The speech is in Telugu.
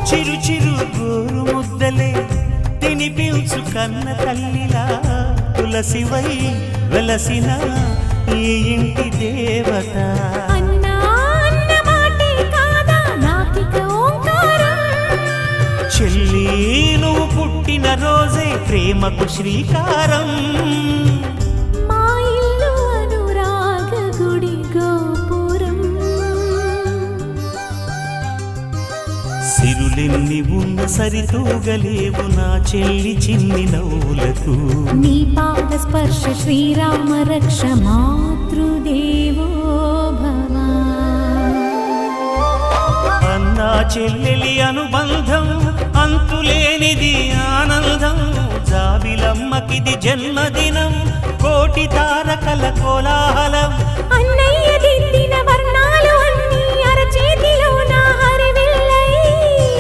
చిరు చిరు గోరు ముద్దలే తినిపించు కన్న తల్లిలా తులసివై వెలసిన ఈ ఇంటి దేవత చెల్లి నువ్వు పుట్టిన రోజే ప్రేమకు శ్రీకారం సిరులెన్ని ఉన్న సరితూగలేవు నా చెల్లి చిన్ని నవ్వులకు నీ పాద స్పర్శ శ్రీరామ రక్ష మాతృదేవో భవ అన్నా చెల్లెలి అనుబంధం అంతులేనిది ఆనందం జాబిలమ్మకిది జన్మదినం కోటి తారకల కోలాహలం అన్నయ్య దిద్దిన